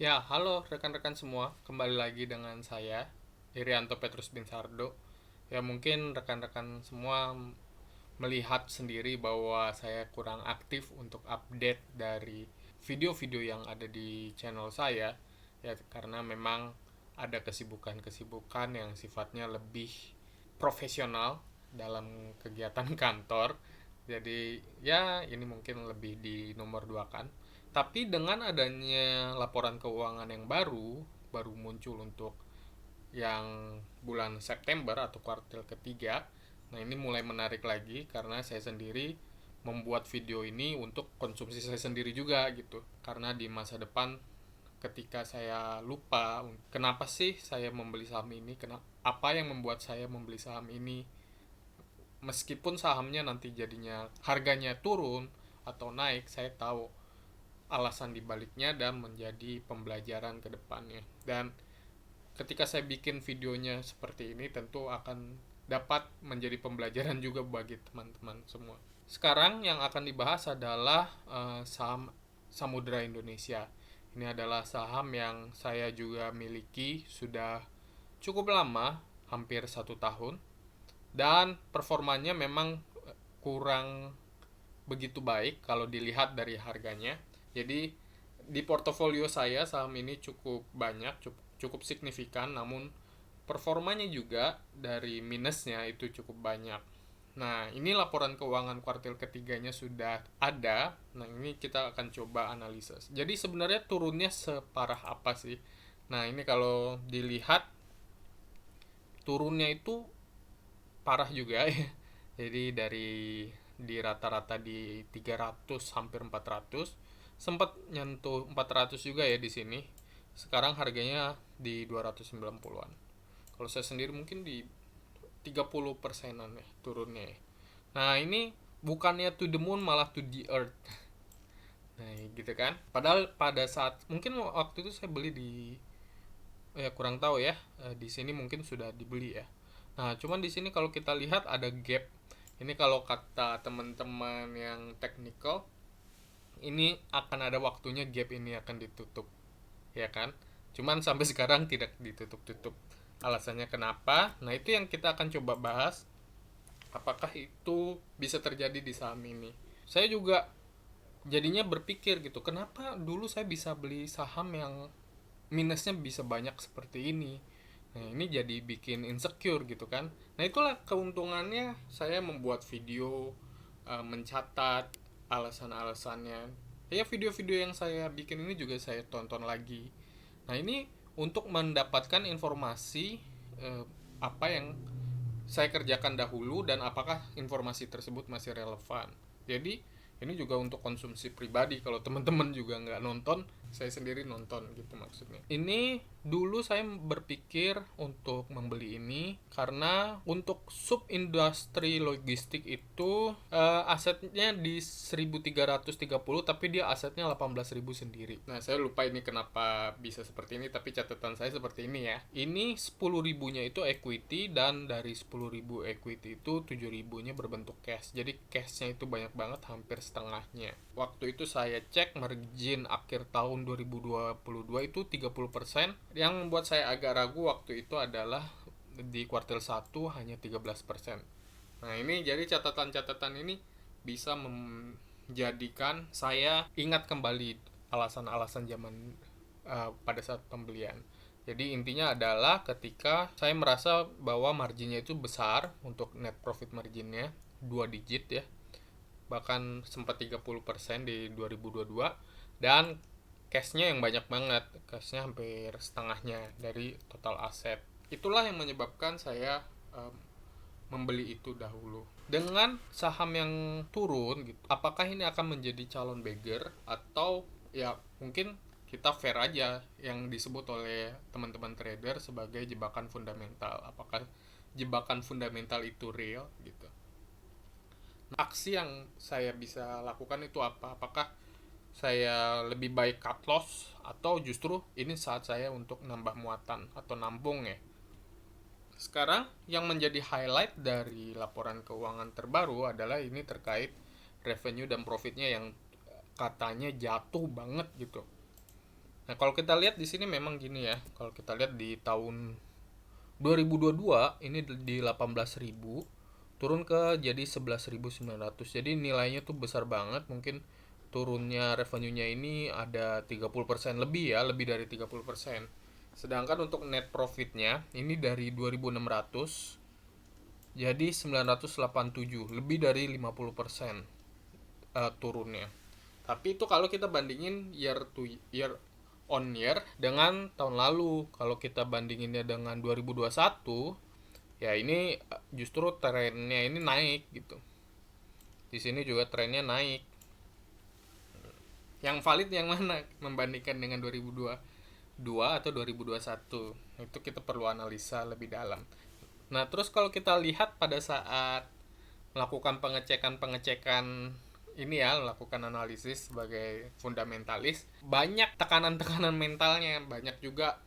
Ya, halo rekan-rekan semua. Kembali lagi dengan saya, Irianto Petrus Binsardo. Ya, mungkin rekan-rekan semua melihat sendiri bahwa saya kurang aktif untuk update dari video-video yang ada di channel saya. Ya, karena memang ada kesibukan-kesibukan yang sifatnya lebih profesional dalam kegiatan kantor. Jadi, ya ini mungkin lebih di nomor dua kan. Tapi dengan adanya laporan keuangan yang baru muncul untuk yang bulan September atau kuartal ketiga. Nah, ini mulai menarik lagi karena saya sendiri membuat video ini untuk konsumsi saya sendiri juga gitu. Karena di masa depan ketika saya lupa kenapa sih saya membeli saham ini, kenapa apa yang membuat saya membeli saham ini, meskipun sahamnya nanti jadinya harganya turun atau naik, saya tahu alasan dibaliknya dan menjadi pembelajaran ke depannya. Dan ketika saya bikin videonya seperti ini tentu akan dapat menjadi pembelajaran juga bagi teman-teman semua. Sekarang yang akan dibahas adalah saham Samudra Indonesia. Ini adalah saham yang saya juga miliki sudah cukup lama, hampir 1 tahun, dan performanya memang kurang begitu baik kalau dilihat dari harganya. Jadi di portofolio saya saham ini cukup banyak, cukup signifikan, namun performanya juga dari minusnya itu cukup banyak. Nah, ini laporan keuangan kuartal ketiganya sudah ada. Nah, ini kita akan coba analisis. Jadi sebenarnya turunnya separah apa sih? Nah, ini kalau dilihat turunnya itu parah juga ya. Jadi dari di rata-rata di 300 hampir 400, sempat nyentuh 400 juga ya di sini. Sekarang harganya di 290-an. Kalau saya sendiri mungkin di 30 persenan ya turunnya ya. Nah, ini bukannya to the moon malah to the earth. Nah, gitu kan. Padahal pada saat mungkin waktu itu saya beli di, ya kurang tahu ya, di sini mungkin sudah dibeli ya. Nah, cuman di sini kalau kita lihat ada gap. Ini kalau kata teman-teman yang technical, ini akan ada waktunya gap ini akan ditutup, ya kan? Cuman sampai sekarang tidak ditutup-tutup. Alasannya kenapa? Nah, itu yang kita akan coba bahas. Apakah itu bisa terjadi di saham ini? Saya juga jadinya berpikir gitu, kenapa dulu saya bisa beli saham yang minusnya bisa banyak seperti ini. Nah, ini jadi bikin insecure gitu kan. Nah, itulah keuntungannya saya membuat video, mencatat alasan-alasannya. Ya, video-video yang saya bikin ini juga saya tonton lagi. Nah, ini untuk mendapatkan informasi, apa yang saya kerjakan dahulu dan apakah informasi tersebut masih relevan. Jadi ini juga untuk konsumsi pribadi, kalau teman-teman juga nggak nonton, saya sendiri nonton gitu maksudnya. Ini dulu saya berpikir untuk membeli ini karena untuk sub industri logistik itu, asetnya di 1330 tapi dia asetnya 18.000 sendiri. Nah, saya lupa ini kenapa bisa seperti ini, tapi catatan saya seperti ini ya. Ini 10 ribunya itu equity, dan dari 10 ribu equity itu 7 ribunya berbentuk cash. Jadi cashnya itu banyak banget, hampir setengahnya. Waktu itu saya cek margin akhir tahun 2022 itu 30%. Yang membuat saya agak ragu waktu itu adalah di kuartal 1 hanya 13%. Nah, ini jadi catatan-catatan ini bisa menjadikan saya ingat kembali alasan-alasan zaman, pada saat pembelian. Jadi intinya adalah ketika saya merasa bahwa marginnya itu besar untuk net profit marginnya 2 digit ya, bahkan sempat 30% di 2022, dan cashnya yang banyak banget, cashnya hampir setengahnya dari total aset. Itulah yang menyebabkan saya, membeli itu dahulu. Dengan saham yang turun gitu, apakah ini akan menjadi calon beggar atau ya mungkin kita fair aja yang disebut oleh teman-teman trader sebagai jebakan fundamental. Apakah jebakan fundamental itu real gitu? Nah, aksi yang saya bisa lakukan itu apa? Apakah saya lebih baik cut loss atau justru ini saat saya untuk nambah muatan atau nampung ya? Sekarang yang menjadi highlight dari laporan keuangan terbaru adalah ini terkait revenue dan profitnya yang katanya jatuh banget gitu. Nah, kalau kita lihat di sini memang gini ya. Kalau kita lihat di tahun 2022 ini di 18.000 turun ke jadi 11.900. Jadi nilainya tuh besar banget. Mungkin turunnya revenue-nya ini ada 30% lebih ya, lebih dari 30%. Sedangkan untuk net profit-nya ini dari 2.600 jadi 987, lebih dari 50% turunnya. Tapi itu kalau kita bandingin year to year on year dengan tahun lalu. Kalau kita bandinginnya dengan 2021, ya ini justru trennya ini naik gitu. Di sini juga trennya naik. Yang valid yang mana membandingkan dengan 2022 atau 2021? Itu kita perlu analisa lebih dalam. Nah, terus kalau kita lihat pada saat melakukan pengecekan-pengecekan ini ya, melakukan analisis sebagai fundamentalis, banyak tekanan-tekanan mentalnya, banyak juga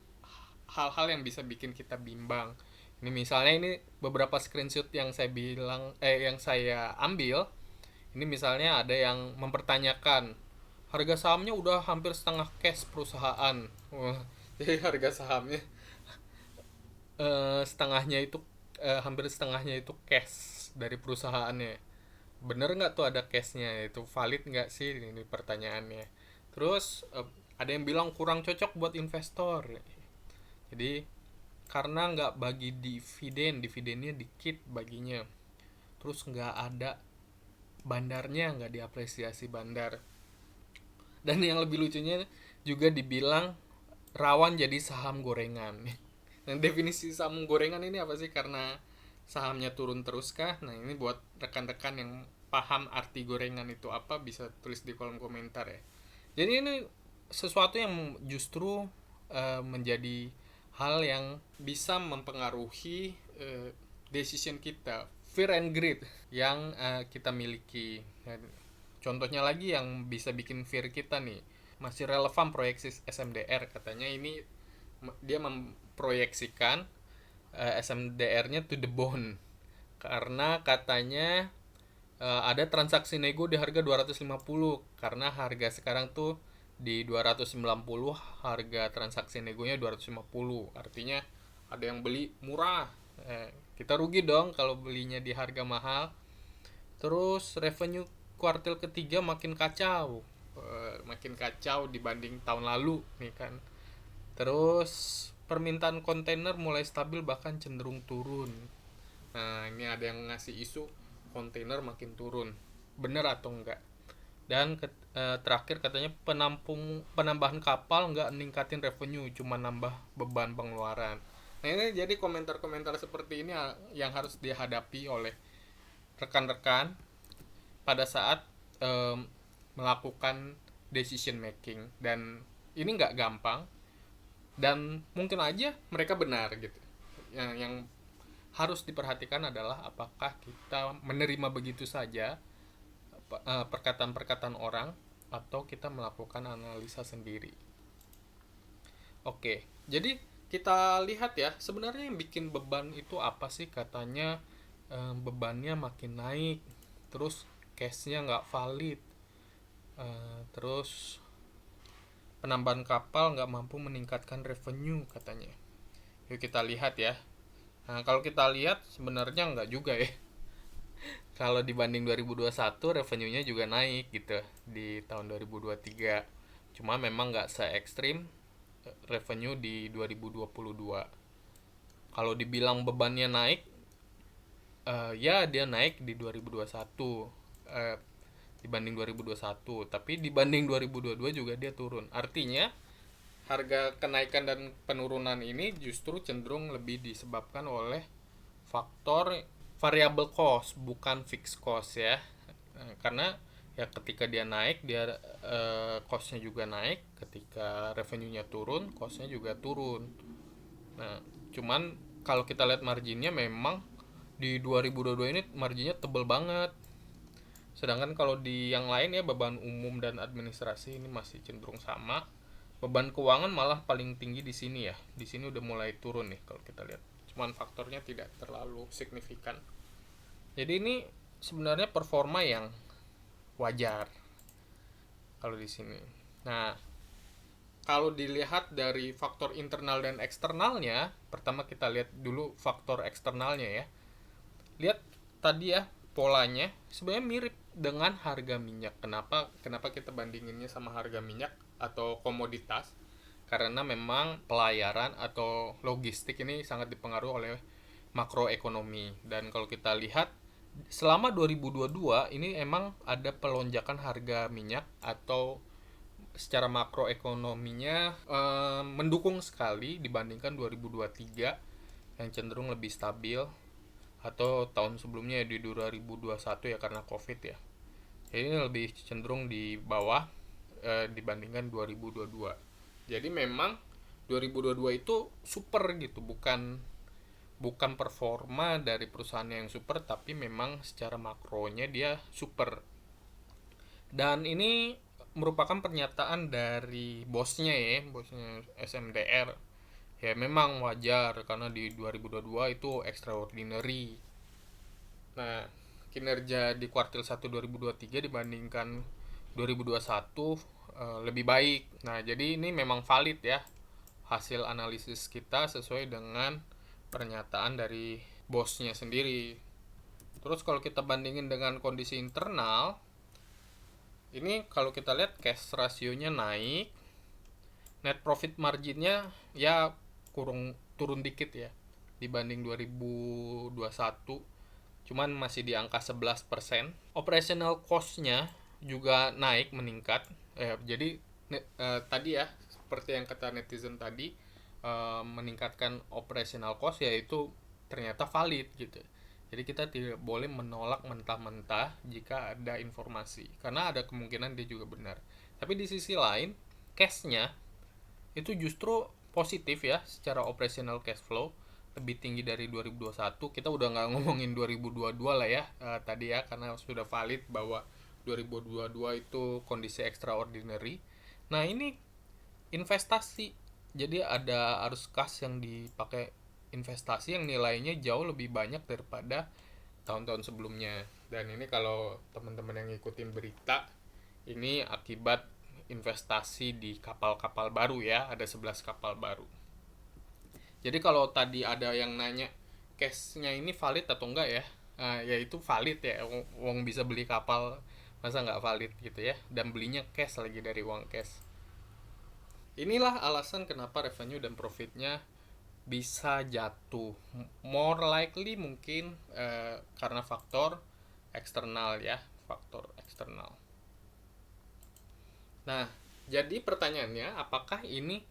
hal-hal yang bisa bikin kita bimbang. Ini misalnya ini beberapa screenshot yang yang saya ambil. Ini misalnya ada yang mempertanyakan harga sahamnya udah hampir setengah cash perusahaan. Wah, jadi harga sahamnya setengahnya itu hampir setengahnya itu cash dari perusahaannya. Bener nggak tuh ada cashnya, itu valid nggak sih, ini pertanyaannya. Terus ada yang bilang kurang cocok buat investor. Jadi karena nggak bagi dividennya dikit baginya. Terus nggak ada bandarnya, nggak diapresiasi bandar. Dan yang lebih lucunya juga dibilang rawan jadi saham gorengan. Dan definisi saham gorengan ini apa sih? Karena sahamnya turun terus kah? Nah, ini buat rekan-rekan yang paham arti gorengan itu apa, bisa tulis di kolom komentar ya. Jadi ini sesuatu yang justru menjadi hal yang bisa mempengaruhi decision kita, fear and greed yang kita miliki. Contohnya lagi yang bisa bikin fear kita nih, masih relevan proyeksi SMDR, katanya ini dia memproyeksikan SMDR-nya to the bone karena katanya ada transaksi nego di harga 250 karena harga sekarang tuh di 290, harga transaksi negonya 250, artinya ada yang beli murah, kita rugi dong kalau belinya di harga mahal. Terus revenue kuartal ketiga makin kacau dibanding tahun lalu nih kan. Terus permintaan kontainer mulai stabil bahkan cenderung turun. Nah, ini ada yang ngasih isu kontainer makin turun. Bener atau enggak? Dan terakhir katanya penambahan kapal nggak ningkatin revenue, cuma nambah beban pengeluaran. Nah, ini jadi komentar-komentar seperti ini yang harus dihadapi oleh rekan-rekan pada saat melakukan decision making, dan ini nggak gampang dan mungkin aja mereka benar gitu. Yang harus diperhatikan adalah apakah kita menerima begitu saja perkataan-perkataan orang atau kita melakukan analisa sendiri. Oke, jadi kita lihat ya, sebenarnya yang bikin beban itu apa sih? Katanya bebannya makin naik, terus cashnya nggak valid, terus penambahan kapal nggak mampu meningkatkan revenue katanya. Yuk kita lihat ya. Nah, kalau kita lihat sebenarnya nggak juga ya. Kalau dibanding 2021 revenue-nya juga naik gitu di tahun 2023. Cuma memang nggak se-ekstrim revenue di 2022. Kalau dibilang bebannya naik, ya dia naik di 2021 dibanding 2021, tapi dibanding 2022 juga dia turun. Artinya harga kenaikan dan penurunan ini justru cenderung lebih disebabkan oleh faktor variable cost, bukan fixed cost ya. Karena ya ketika dia naik, dia costnya juga naik. Ketika revenue-nya turun, costnya juga turun. Nah, cuman kalau kita lihat marginnya memang di 2022 ini marginnya tebel banget. Sedangkan kalau di yang lain ya, beban umum dan administrasi ini masih cenderung sama. Beban keuangan malah paling tinggi di sini ya. Di sini udah mulai turun nih kalau kita lihat. Cuman faktornya tidak terlalu signifikan. Jadi ini sebenarnya performa yang wajar kalau di sini. Nah, kalau dilihat dari faktor internal dan eksternalnya, pertama kita lihat dulu faktor eksternalnya ya. Lihat tadi ya, polanya sebenarnya mirip dengan harga minyak. Kenapa kita bandinginnya sama harga minyak atau komoditas? Karena memang pelayaran atau logistik ini sangat dipengaruhi oleh makroekonomi. Dan kalau kita lihat selama 2022 ini emang ada pelonjakan harga minyak atau secara makroekonominya mendukung sekali dibandingkan 2023 yang cenderung lebih stabil, atau tahun sebelumnya di 2021 ya karena Covid ya. Jadi ini lebih cenderung di bawah dibandingkan 2022. Jadi memang 2022 itu super gitu, bukan performa dari perusahaannya yang super, tapi memang secara makronya dia super. Dan ini merupakan pernyataan dari bosnya ya, bosnya SMDR. Ya memang wajar karena di 2022 itu extraordinary. Nah, kinerja di kuartil 1 2023 dibandingkan 2021 lebih baik. Nah, jadi ini memang valid ya hasil analisis kita sesuai dengan pernyataan dari bosnya sendiri. Terus kalau kita bandingin dengan kondisi internal, ini kalau kita lihat cash rasionya naik, net profit marginnya ya turun dikit ya dibanding 2021, cuman masih di angka 11%. Operational cost-nya juga naik, meningkat. Jadi tadi ya seperti yang kata netizen tadi, meningkatkan operational cost yaitu ternyata valid gitu. Jadi kita tidak boleh menolak mentah-mentah jika ada informasi, karena ada kemungkinan dia juga benar. Tapi di sisi lain, cash-nya itu justru positif ya, secara operational cash flow lebih tinggi dari 2021. Kita udah nggak ngomongin 2022 lah ya tadi ya, karena sudah valid bahwa 2022 itu kondisi extraordinary. Nah ini investasi, jadi ada arus kas yang dipakai investasi yang nilainya jauh lebih banyak daripada tahun-tahun sebelumnya. Dan ini kalau teman-teman yang ngikutin berita, ini akibat investasi di kapal-kapal baru ya, ada 11 kapal baru. Jadi kalau tadi ada yang nanya cashnya ini valid atau enggak ya, ya itu valid ya, uang bisa beli kapal, masa nggak valid gitu ya, dan belinya cash lagi dari uang cash. Inilah alasan kenapa revenue dan profitnya bisa jatuh. More likely mungkin karena faktor eksternal ya, faktor eksternal. Nah, jadi pertanyaannya apakah ini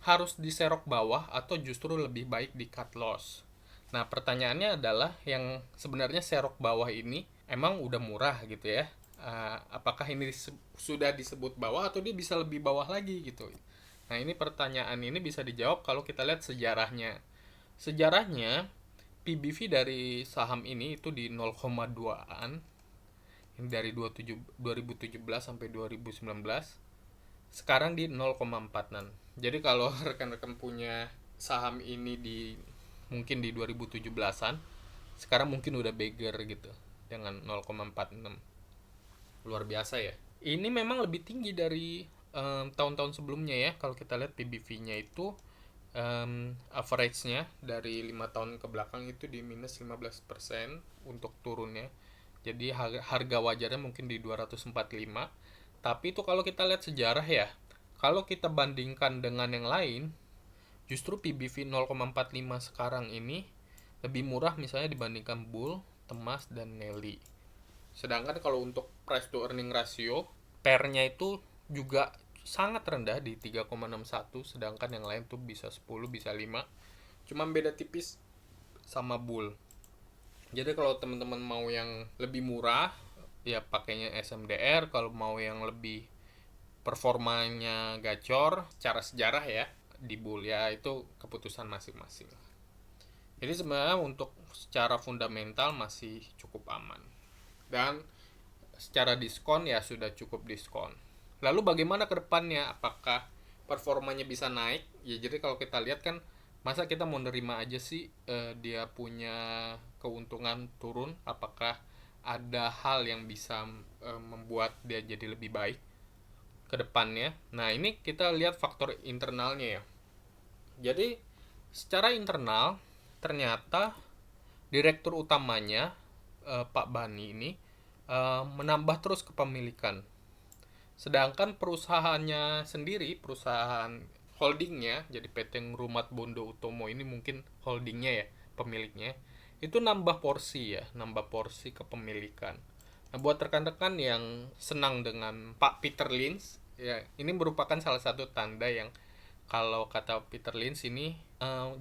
harus diserok bawah atau justru lebih baik di cut loss? Nah, pertanyaannya adalah yang sebenarnya serok bawah ini emang udah murah gitu ya. Apakah ini sudah disebut bawah atau dia bisa lebih bawah lagi gitu. Nah, ini pertanyaan ini bisa dijawab kalau kita lihat sejarahnya. Sejarahnya PBV dari saham ini itu di 0,2-an. Ini dari 2017 sampai 2019. Sekarang di 0,4-an. Jadi kalau rekan-rekan punya saham ini mungkin di 2017-an, sekarang mungkin udah bigger gitu dengan 0,46. Luar biasa ya. Ini memang lebih tinggi dari tahun-tahun sebelumnya ya. Kalau kita lihat PBV-nya itu average-nya dari 5 tahun ke belakang itu di minus 15% untuk turunnya. Jadi harga wajarnya mungkin di 245. Tapi itu kalau kita lihat sejarah ya. Kalau kita bandingkan dengan yang lain, justru PBV 0,45 sekarang ini lebih murah misalnya dibandingkan Bull, Temas, dan Nelly. Sedangkan kalau untuk price to earning ratio, pair-nya itu juga sangat rendah di 3,61, sedangkan yang lain tuh bisa 10, bisa 5. Cuma beda tipis sama Bull. Jadi kalau teman-teman mau yang lebih murah, ya pakainya SMDR. Kalau mau yang lebih performanya gacor, secara sejarah ya, di Bull ya, itu keputusan masing-masing. Jadi sebenarnya untuk secara fundamental masih cukup aman. Dan secara diskon ya sudah cukup diskon. Lalu bagaimana ke depannya? Apakah performanya bisa naik? Ya jadi kalau kita lihat kan, masa kita mau nerima aja sih dia punya keuntungan turun? Apakah ada hal yang bisa membuat dia jadi lebih baik? ke depannya. Nah, ini kita lihat faktor internalnya ya. Jadi, secara internal ternyata direktur utamanya Pak Bani ini menambah terus kepemilikan. Sedangkan perusahaannya sendiri, perusahaan holdingnya, jadi PT Ngrumat Bondo Utomo ini mungkin holdingnya ya, pemiliknya, itu nambah porsi ya, nambah porsi kepemilikan. Nah, buat rekan-rekan yang senang dengan Pak Peter Lynch, ya ini merupakan salah satu tanda yang kalau kata Peter Lynch ini,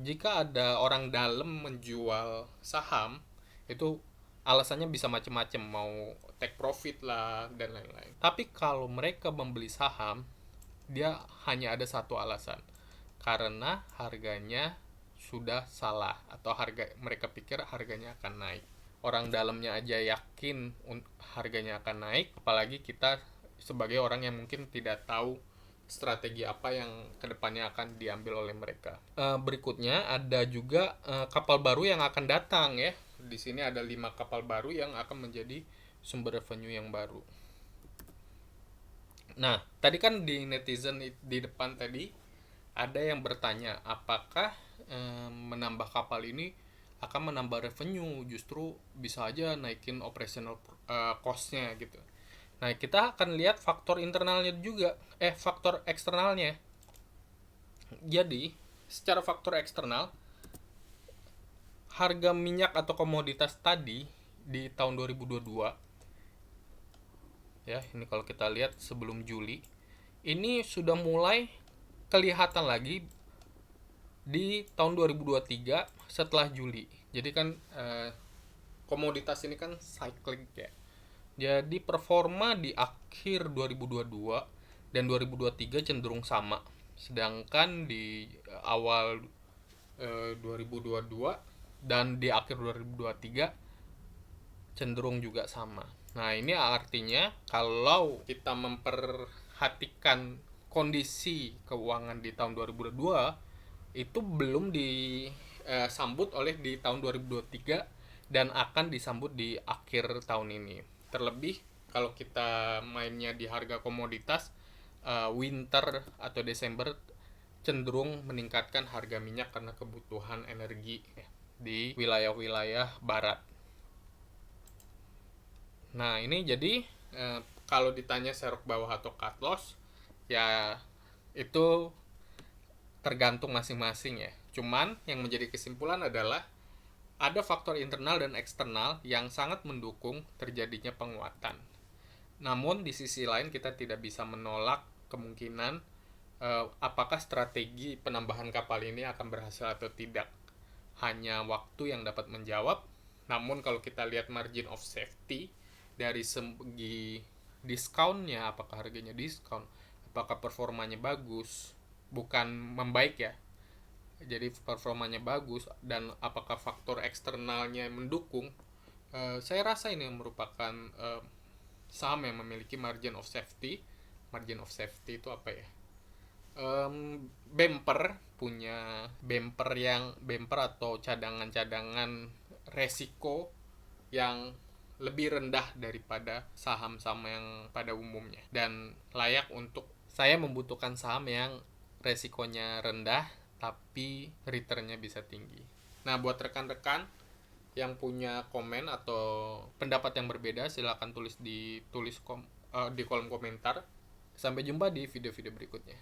jika ada orang dalam menjual saham, itu alasannya bisa macam-macam, mau take profit lah dan lain-lain. Tapi kalau mereka membeli saham, dia hanya ada satu alasan, karena harganya sudah salah atau mereka pikir harganya akan naik. Orang dalamnya aja yakin harganya akan naik, apalagi kita sebagai orang yang mungkin tidak tahu strategi apa yang kedepannya akan diambil oleh mereka. Berikutnya ada juga kapal baru yang akan datang ya. Di sini ada 5 kapal baru yang akan menjadi sumber revenue yang baru. Nah, tadi kan di netizen di depan tadi ada yang bertanya, apakah menambah kapal ini akan menambah revenue? Justru bisa aja naikin operational cost-nya gitu. Nah, kita akan lihat faktor internalnya juga, faktor eksternalnya. Jadi, secara faktor eksternal, harga minyak atau komoditas tadi di tahun 2022, ya, ini kalau kita lihat sebelum Juli, ini sudah mulai kelihatan lagi di tahun 2023 setelah Juli. Jadi kan komoditas ini kan cyclic ya. Jadi performa di akhir 2022 dan 2023 cenderung sama. Sedangkan di awal 2022 dan di akhir 2023 cenderung juga sama. Nah, ini artinya kalau kita memperhatikan kondisi keuangan di tahun 2022 itu belum disambut oleh di tahun 2023 dan akan disambut di akhir tahun ini. Terlebih kalau kita mainnya di harga komoditas, winter atau Desember cenderung meningkatkan harga minyak karena kebutuhan energi di wilayah-wilayah barat. Nah, ini jadi kalau ditanya serok bawah atau cut loss, ya itu tergantung masing-masing ya. Cuman yang menjadi kesimpulan adalah ada faktor internal dan eksternal yang sangat mendukung terjadinya penguatan. Namun di sisi lain kita tidak bisa menolak kemungkinan apakah strategi penambahan kapal ini akan berhasil atau tidak. Hanya waktu yang dapat menjawab. Namun kalau kita lihat margin of safety dari segi diskonnya, apakah harganya diskon, apakah performanya bagus, bukan membaik ya, jadi performanya bagus, dan apakah faktor eksternalnya mendukung, saya rasa ini merupakan saham yang memiliki margin of safety. Margin of safety itu apa ya? Punya bumper atau cadangan-cadangan resiko yang lebih rendah daripada saham-saham yang pada umumnya, dan layak untuk saya membutuhkan saham yang resikonya rendah tapi returnnya bisa tinggi. Nah, buat rekan-rekan yang punya komen atau pendapat yang berbeda, silahkan tulis di kolom komentar. Sampai jumpa di video-video berikutnya.